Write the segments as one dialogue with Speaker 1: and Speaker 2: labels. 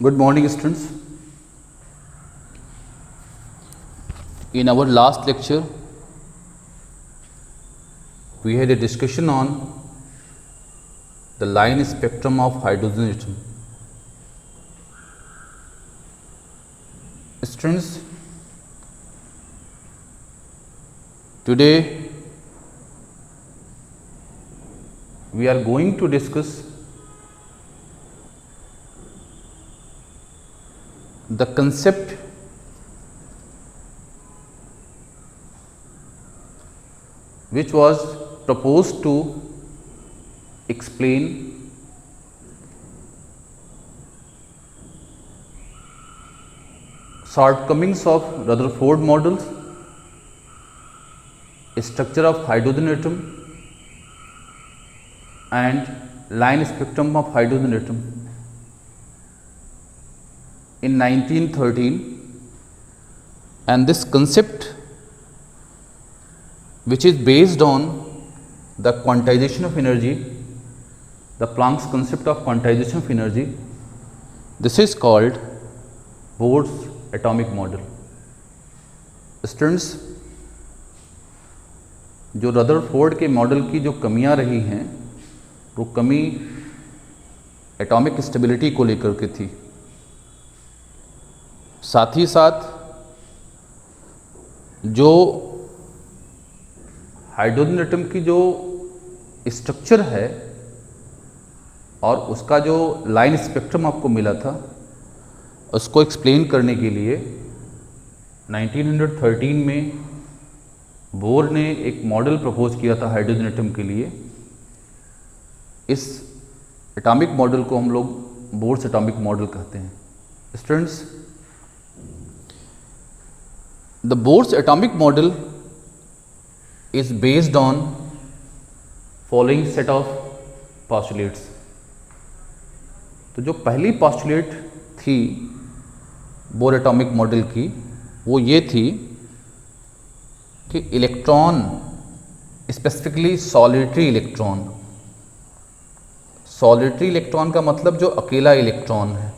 Speaker 1: Good morning, students. In our last lecture, we had a discussion on the line spectrum of hydrogen atom. Students, today we are going to discuss the concept which was proposed to explain shortcomings of Rutherford models, structure of hydrogen atom and line spectrum of hydrogen atom. In 1913, and this concept, which is based on the quantization of energy, the Planck's concept of quantization of energy, this is called Bohr's atomic model. Students, जो Rutherford के model की जो कमियां रही हैं वो कमी atomic stability को लेकर के थी। साथ ही साथ जो हाइड्रोजन एटम की जो स्ट्रक्चर है और उसका जो लाइन स्पेक्ट्रम आपको मिला था उसको एक्सप्लेन करने के लिए 1913 में बोर ने एक मॉडल प्रपोज किया था हाइड्रोजन एटम के लिए। इस एटॉमिक मॉडल को हम लोग बोर्स एटॉमिक मॉडल कहते हैं। Students, the Bohr's atomic model is based on following set of postulates. तो जो पहली postulate थी बोर एटॉमिक मॉडल की वो ये थी कि electron, specifically solitary electron, solitary electron का मतलब जो अकेला इलेक्ट्रॉन है।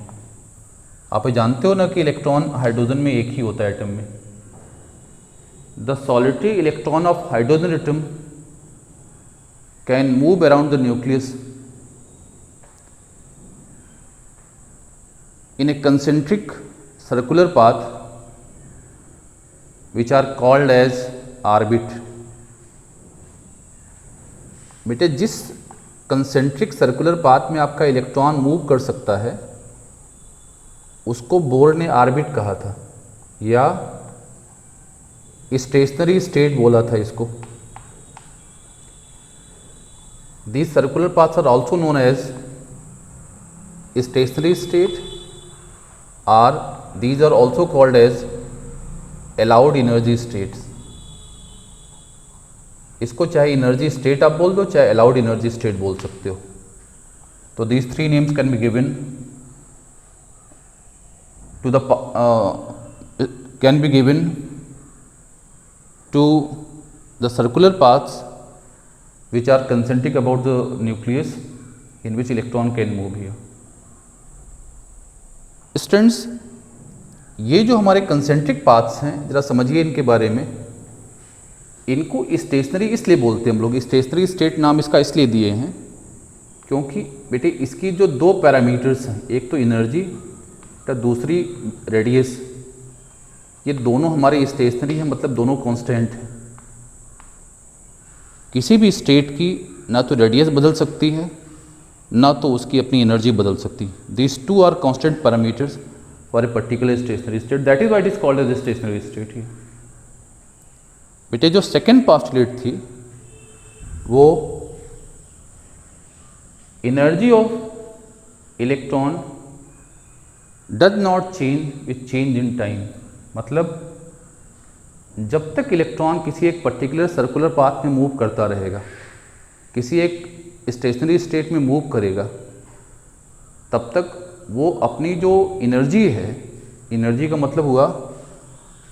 Speaker 1: आप जानते हो ना कि इलेक्ट्रॉन हाइड्रोजन में एक ही होता है एटम में। The solitary electron of hydrogen atom can move around the nucleus in a concentric circular path which are called as orbit. बेटे, जिस कंसेंट्रिक सर्कुलर पाथ में आपका इलेक्ट्रॉन मूव कर सकता है उसको बोर ने ऑर्बिट कहा था या स्टेशनरी स्टेट बोला था इसको। These circular paths are also known as stationary state or these are also called as allowed energy states. इसको चाहे एनर्जी स्टेट आप बोल दो चाहे अलाउड एनर्जी स्टेट बोल सकते हो। तो these three names can be given to the to the circular paths which are concentric about the nucleus in which electron can move here. Students, ये जो हमारे कंसेंट्रिक पाथ्स हैं जरा समझिए इनके बारे में। इनको स्टेशनरी इसलिए बोलते हैं हम लोग, स्टेशनरी स्टेट नाम इसका इसलिए दिए हैं क्योंकि बेटे इसकी जो दो पैरामीटर्स हैं, एक तो एनर्जी तो दूसरी रेडियस, ये दोनों हमारे स्टेशनरी हैं, मतलब दोनों कांस्टेंट हैं। किसी भी स्टेट की ना तो रेडियस बदल सकती है ना तो उसकी अपनी एनर्जी बदल सकती है। This two are constant parameters for a particular stationary state, that is why it is called as a stationary state. ही बेटे, जो सेकेंड पोस्टुलेट थी वो energy of electron does not change with change in time. मतलब जब तक electron किसी एक पर्टिकुलर सर्कुलर पाथ में मूव करता रहेगा, किसी एक स्टेशनरी स्टेट में मूव करेगा, तब तक वो अपनी जो एनर्जी है, एनर्जी का मतलब हुआ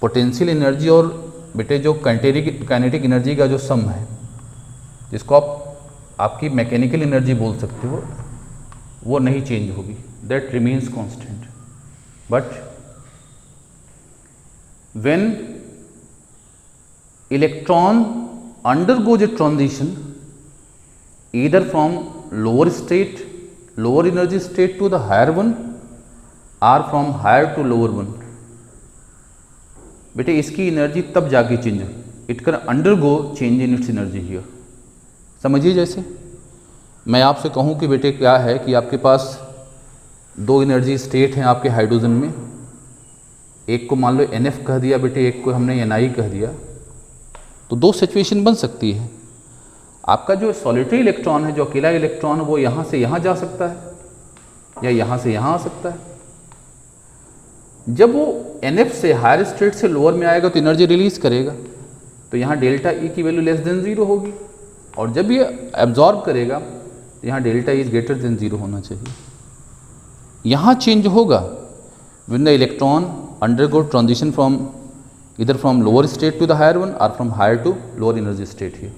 Speaker 1: पोटेंशियल एनर्जी और बेटे जो काइनेटिक एनर्जी का जो सम है, जिसको आप आपकी मैकेनिकल एनर्जी बोल सकते हो, वो नहीं चेंज होगी, that remains constant. but when electron undergoes a transition either from lower energy state to the higher one or from higher to lower one, बेटे इसकी एनर्जी तब जाके change, it can undergo change in its energy here. समझिए, जैसे मैं आपसे कहूँ कि बेटे क्या है कि आपके पास दो एनर्जी स्टेट हैं आपके हाइड्रोजन में, एक को मान लो NF कह दिया बेटे, एक को हमने NI कह दिया, तो दो सिचुएशन बन सकती है। आपका जो सॉलिटरी इलेक्ट्रॉन है, जो अकेला इलेक्ट्रॉन है, वो यहाँ से यहाँ जा सकता है या यहाँ से यहाँ आ सकता है। जब वो NF से हायर स्टेट से लोअर में आएगा तो एनर्जी रिलीज करेगा, तो यहाँ डेल्टा E की वैल्यू लेस देन 0 होगी, और जब ये एब्जॉर्ब करेगा तो यहाँ delta E is greater than 0 होना चाहिए। यहाँ चेंज होगा when the electron undergo transition from either from lower state to the higher one or from higher to lower energy state here।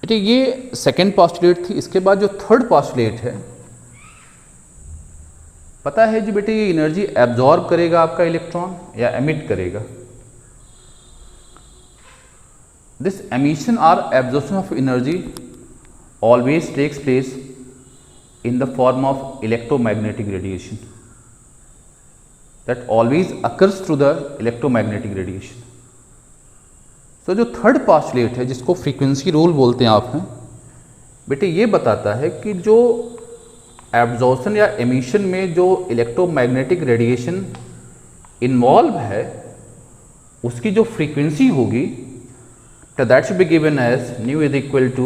Speaker 1: बेटे ये सेकेंड पॉस्टुलेट थी। इसके बाद जो थर्ड पॉस्टुलेट है, पता है जी बेटे ये एनर्जी एब्जॉर्ब करेगा आपका इलेक्ट्रॉन या एमिट करेगा। दिस एमिशन और absorption of energy always takes place in the form of electromagnetic radiation, that always occurs through the electromagnetic radiation। तो जो थर्ड पॉस्टुलेट है, जिसको फ्रीक्वेंसी रूल बोलते हैं आप हैं बेटे, ये बताता है कि जो एब्जॉर्प्शन या एमिशन में जो इलेक्ट्रोमैग्नेटिक रेडिएशन इन्वॉल्व है उसकी जो फ्रीक्वेंसी होगी, तो that should be given as nu is equal to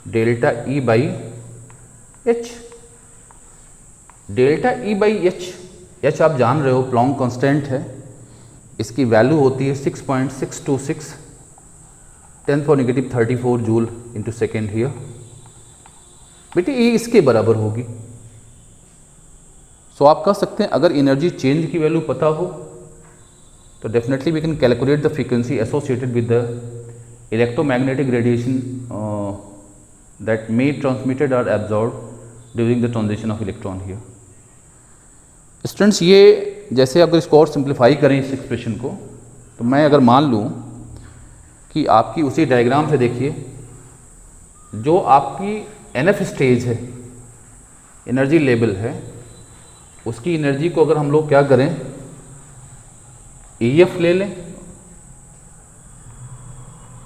Speaker 1: delta E by H। Delta E by H आप जान रहे हो प्लॉन्क कांस्टेंट है, इसकी वैल्यू होती है 6.626 10⁻⁻34 जूल इंटू सेकेंड हियर। बेटे ये इसके बराबर होगी। सो आप कह सकते हैं अगर एनर्जी चेंज की वैल्यू पता हो तो definitely we can calculate the frequency associated with the electromagnetic radiation that may transmitted और absorb during the transition of electron here. Students, ये जैसे अगर इसको और सिंप्लीफाई करें इस एक्सप्रेशन को, तो मैं अगर मान लूँ कि आपकी उसी डायग्राम से देखिए, जो आपकी NF स्टेज है, एनर्जी लेवल है, उसकी एनर्जी को अगर हम लोग क्या करें, EF ले लें,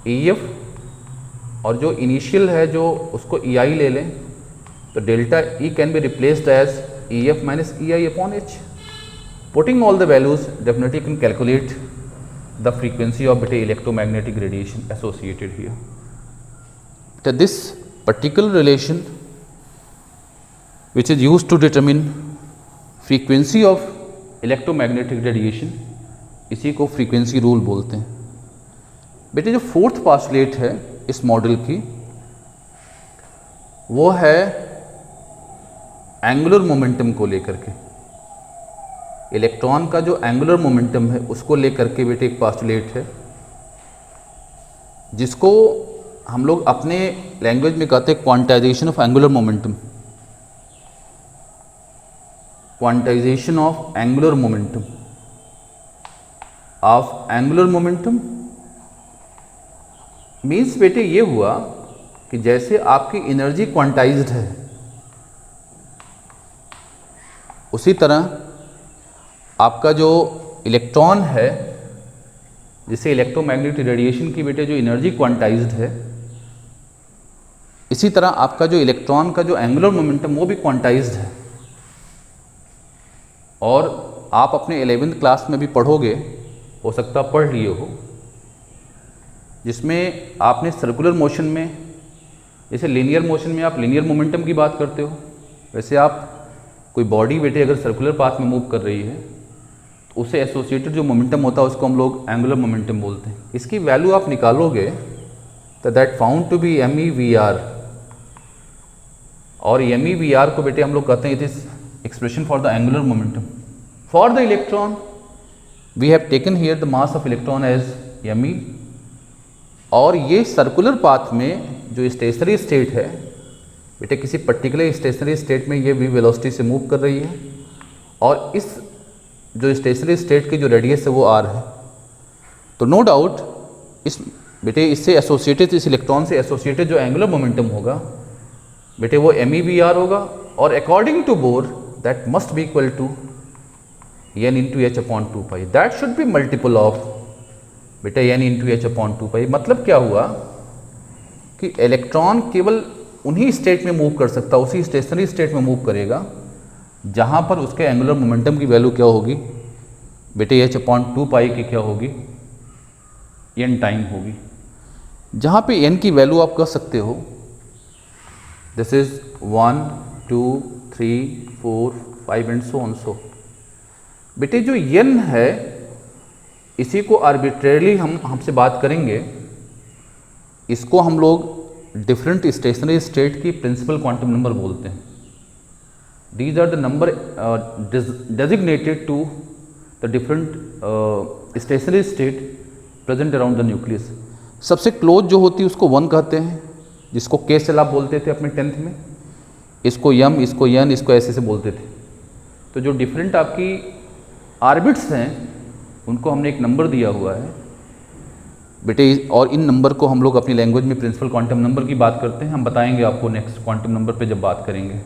Speaker 1: EF, और जो इनिशियल है जो उसको EI ले लें, तो delta E can be replaced as EF minus EI upon H। Putting all the values, definitely you can calculate the frequency of electromagnetic radiation associated here. So this particular relation which is used to determine frequency of electromagnetic radiation, इसी को frequency rule बोलते हैं। बेटे जो fourth postulate है इस model की, वो है एंगुलर मोमेंटम को लेकर के। इलेक्ट्रॉन का जो एंगुलर मोमेंटम है उसको लेकर के बेटे एक पॉस्टुलेट है, जिसको हम लोग अपने लैंग्वेज में कहते हैं quantization of angular momentum. Quantization of angular momentum means बेटे ये हुआ कि जैसे आपकी एनर्जी क्वांटाइज्ड है, उसी तरह आपका जो इलेक्ट्रॉन है, जिसे इलेक्ट्रोमैग्नेटिक रेडिएशन की बेटे जो एनर्जी क्वांटाइज्ड है, इसी तरह आपका जो इलेक्ट्रॉन का जो एंगुलर मोमेंटम वो भी क्वांटाइज्ड है। और आप अपने 11th क्लास में भी पढ़ोगे, हो सकता पढ़ लिए हो, जिसमें आपने सर्कुलर मोशन में, जैसे लीनियर मोशन में आप लीनियर मोमेंटम की बात करते हो, वैसे आप कोई बॉडी बेटे अगर सर्कुलर पाथ में मूव कर रही है तो उससे एसोसिएटेड जो मोमेंटम होता है उसको हम लोग एंगुलर मोमेंटम बोलते हैं। इसकी वैल्यू आप निकालोगे तो that found to be MEVR, और MEVR को बेटे हम लोग कहते हैं it is expression for the angular momentum for the electron. We have taken here the mass of electron as ME, और ये सर्कुलर पाथ में जो स्टेशनरी स्टेट है बेटे किसी पर्टिकुलर स्टेशनरी स्टेट में ये v वेलोसिटी से मूव कर रही है और इस जो स्टेशनरी स्टेट की जो रेडियस है वो r है। तो नो डाउट इस बेटे इससे एसोसिएटेड, इस इलेक्ट्रॉन से एसोसिएटेड जो एंगुलर मोमेंटम होगा बेटे वो MEVR होगा और according to Bohr that must be equal to n into h upon 2 pi. That should be multiple of बेटा n into h upon 2 pi. मतलब क्या हुआ कि इलेक्ट्रॉन केवल उन्हीं स्टेट में मूव कर सकता, उसी स्टेशनरी स्टेट में मूव करेगा जहाँ पर उसके एंगुलर मोमेंटम की वैल्यू क्या होगी बेटे h अपॉन 2 पाई की क्या होगी n टाइम होगी। जहाँ पे n की वैल्यू आप कह सकते हो this is 1 2 3 4 5 and so on so. बेटे जो n है इसी को आर्बिट्रेरली हम हमसे बात करेंगे, इसको हम लोग डिफरेंट स्टेशनरी स्टेट की प्रिंसिपल क्वांटम नंबर बोलते हैं। These are the number designated to the different stationary state present around the nucleus. सबसे क्लोज जो होती है उसको 1 कहते हैं, जिसको के सेल आप बोलते थे अपने 10th में, इसको m, इसको n, इसको ऐसे से बोलते थे। तो जो डिफरेंट आपकी आर्बिट्स हैं उनको हमने एक नंबर दिया हुआ है बेटे, और इन नंबर को हम लोग अपनी लैंग्वेज में प्रिंसिपल क्वांटम नंबर की बात करते हैं। हम बताएंगे आपको नेक्स्ट क्वांटम नंबर पे जब बात करेंगे।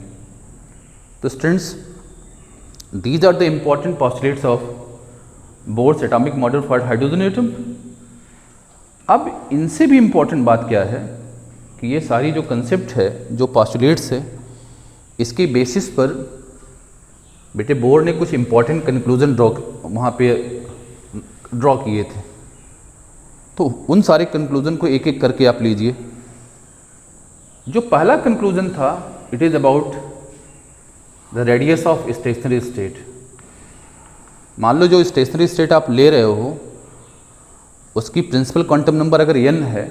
Speaker 1: तो students these are the important postulates of Bohr's atomic model for hydrogen atom. अब इनसे भी इम्पॉर्टेंट बात क्या है कि ये सारी जो कंसेप्ट है, जो पॉस्टुलेट्स है, इसकी बेसिस पर बेटे बोर ने कुछ इम्पॉर्टेंट कंक्लूजन वहाँ पे ड्रॉ किए थे। तो उन सारे कंक्लूजन को एक एक करके आप लीजिए। जो पहला कंक्लूजन था it is about the radius of stationery state. मान लो जो स्टेशनरी स्टेट आप ले रहे हो उसकी प्रिंसिपल क्वांटम नंबर अगर n है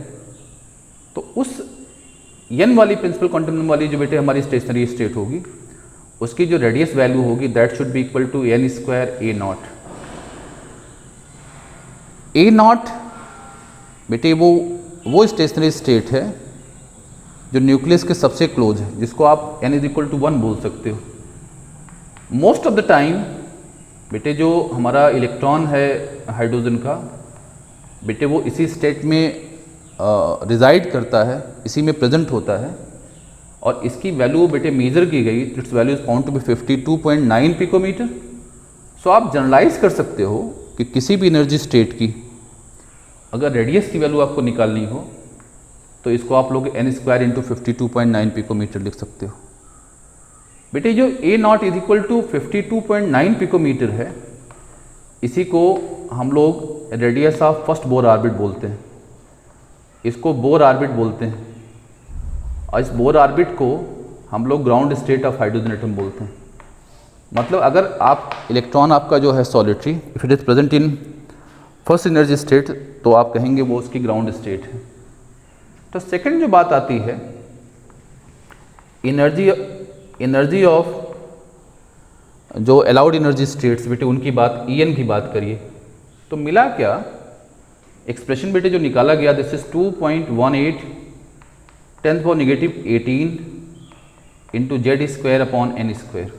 Speaker 1: तो उस n वाली प्रिंसिपल क्वांटम नंबर वाली जो बेटे हमारी स्टेशनरी स्टेट होगी उसकी जो रेडियस वैल्यू होगी that should be equal to n square a naught. a naught बेटे वो स्टेशनरी स्टेट है जो न्यूक्लियस के सबसे क्लोज है, जिसको आप n इज इक्वल टू 1 बोल सकते हो। मोस्ट ऑफ द टाइम बेटे जो हमारा इलेक्ट्रॉन है हाइड्रोजन का बेटे वो इसी स्टेट में रिजाइड करता है, इसी में प्रेजेंट होता है और इसकी वैल्यू बेटे मेजर की गई, its value is found to be 52.9 picometre. So आप जनरलाइज कर सकते हो कि किसी भी एनर्जी स्टेट की अगर रेडियस की वैल्यू आपको निकालनी हो तो इसको आप लोग n स्क्वायर इंटू 52.9 पिकोमीटर लिख सकते हो। बेटे जो a naught is equal to 52.9 picometre है इसी को हम लोग radius of first Bohr orbit बोलते हैं, इसको बोर ऑर्बिट बोलते हैं और इस बोर ऑर्बिट को हम लोग ground state of hydrogen atom बोलते हैं। मतलब अगर आप इलेक्ट्रॉन आपका जो है solitary if it is present in first energy state तो आप कहेंगे वो उसकी ग्राउंड स्टेट है। तो सेकंड जो बात आती है एनर्जी ऑफ जो अलाउड एनर्जी स्टेट्स बेटे उनकी बात En की बात करिए तो मिला क्या एक्सप्रेशन बेटे जो निकाला गया this is 2.18 10 power negative 18 into Z square upon n square,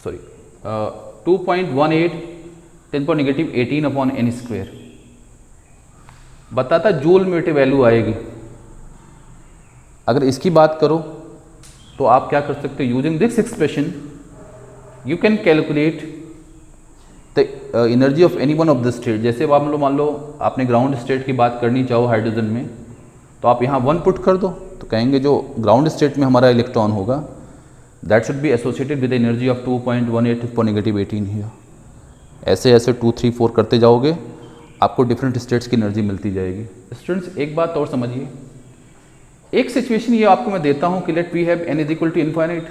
Speaker 1: sorry 2.18 10 power negative 18 upon n square बताता जूल में बेटे वैल्यू आएगी। अगर इसकी बात करो तो आप क्या कर सकते हो, using this expression you can calculate the energy of any one of the state. जैसे मान लो आपने ग्राउंड स्टेट की बात करनी चाहो हाइड्रोजन में तो आप यहाँ 1 पुट कर दो तो कहेंगे जो ग्राउंड स्टेट में हमारा इलेक्ट्रॉन होगा that should be associated with energy of 2.18 पर नेगेटिव 18 हियर। ऐसे ऐसे 2 3 4 करते जाओगे आपको डिफरेंट स्टेट्स की एनर्जी मिलती जाएगी। स्टूडेंट्स एक बात और समझिए, एक सिचुएशन ये आपको मैं देता हूँ कि let we have n is equal to infinite,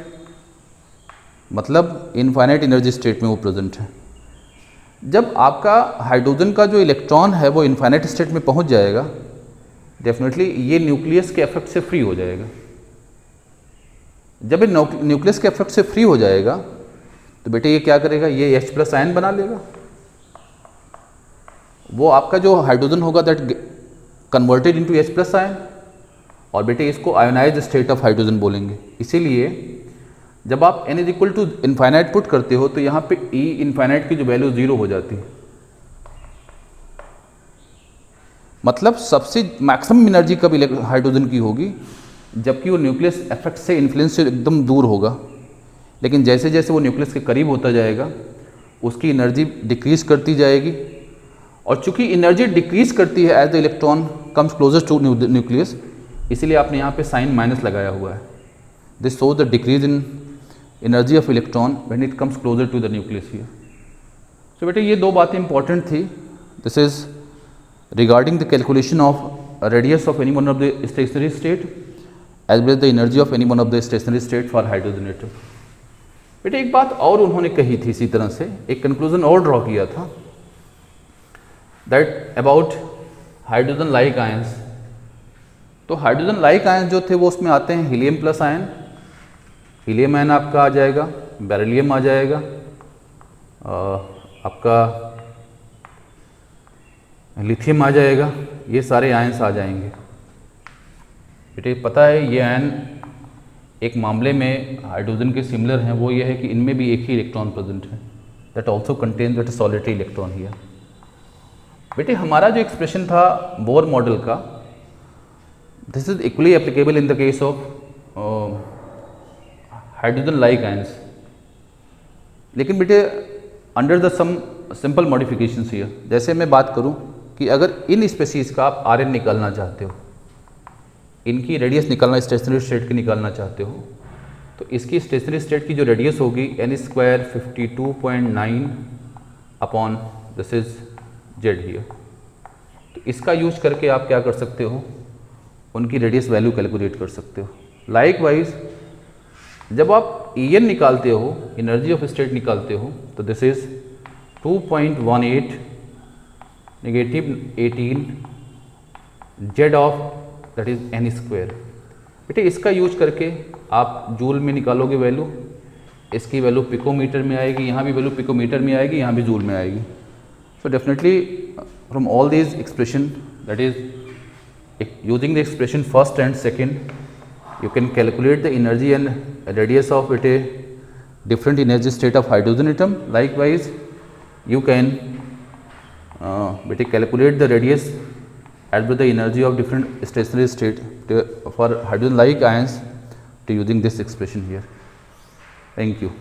Speaker 1: मतलब इनफाइनाइट एनर्जी स्टेट में वो प्रेजेंट है। जब आपका हाइड्रोजन का जो इलेक्ट्रॉन है वो इनफाइनाइट स्टेट में पहुँच जाएगा डेफिनेटली ये न्यूक्लियस के इफेक्ट से फ्री हो जाएगा। जब ये न्यूक्लियस के इफेक्ट से फ्री हो जाएगा तो बेटे ये क्या करेगा, ये H प्लस आयन बना लेगा। वो आपका जो हाइड्रोजन होगा that converted into H plus ion और बेटे इसको आयोनाइज स्टेट ऑफ हाइड्रोजन बोलेंगे। इसीलिए जब आप n is equal to infinite put करते हो तो यहाँ पे E इन्फाइनाइट की जो वैल्यू 0 हो जाती है, मतलब सबसे मैक्सिमम एनर्जी कब हाइड्रोजन की होगी जबकि वो न्यूक्लियस इफेक्ट से इन्फ्लुएंस से एकदम दूर होगा। लेकिन जैसे जैसे वो न्यूक्लियस के करीब होता जाएगा उसकी एनर्जी डिक्रीज करती जाएगी, और चूंकि एनर्जी डिक्रीज करती है as the electron comes closer to nucleus, इसीलिए आपने यहाँ पे साइन माइनस लगाया हुआ है। This shows the decrease in energy of electron when it comes closer to the nucleus here. So बेटे ये दो बातें इंपॉर्टेंट थी। This is regarding the calculation of radius of any one of the stationary state as well as the energy of any one of the stationary state for hydrogen atom। बेटे एक बात और उन्होंने कही थी, इसी तरह से एक कंक्लूजन और ड्रॉ किया था, that about hydrogen like ions. तो हाइड्रोजन लाइक आयंस जो थे वो उसमें आते हैं helium plus ion, helium ion आपका आ जाएगा, बेरिलियम आ जाएगा, आपका लिथियम आ जाएगा, ये सारे आयंस आ जाएंगे। बेटे पता है ये आयन एक मामले में हाइड्रोजन के सिमिलर हैं, वो ये है कि इनमें भी एक ही इलेक्ट्रॉन प्रेजेंट है, that also contain that solitary electron here. बेटे हमारा जो एक्सप्रेशन था बोर मॉडल का, this is equally applicable in the case of hydrogen like ions. लेकिन बेटे under the some simple modifications here, जैसे मैं बात करूं कि अगर इन स्पेसीज का आप आर एन निकालना चाहते हो, इनकी रेडियस निकालना, स्टेशनरी स्टेट की निकालना चाहते हो, तो इसकी स्टेशनरी स्टेट की जो रेडियस होगी n square 52.9 upon this is Z here. तो इसका यूज करके आप क्या कर सकते हो, उनकी रेडियस वैल्यू कैलकुलेट कर सकते हो। लाइकवाइज जब आप E n निकालते हो, एनर्जी ऑफ स्टेट निकालते हो, तो this is 2.18 -18 Z of that is n square. बेटे इसका यूज करके आप जूल में निकालोगे वैल्यू, इसकी वैल्यू पिकोमीटर में आएगी, यहाँ भी वैल्यू पिकोमीटर में आएगी, यहाँ भी जूल में आएगी। So definitely from all these expression that is using the expression first and second, you can calculate the energy and radius of it a different energy state of hydrogen atom. Likewise you can calculate the radius as well the energy of different stationary state for hydrogen like ions to using this expression here. Thank you.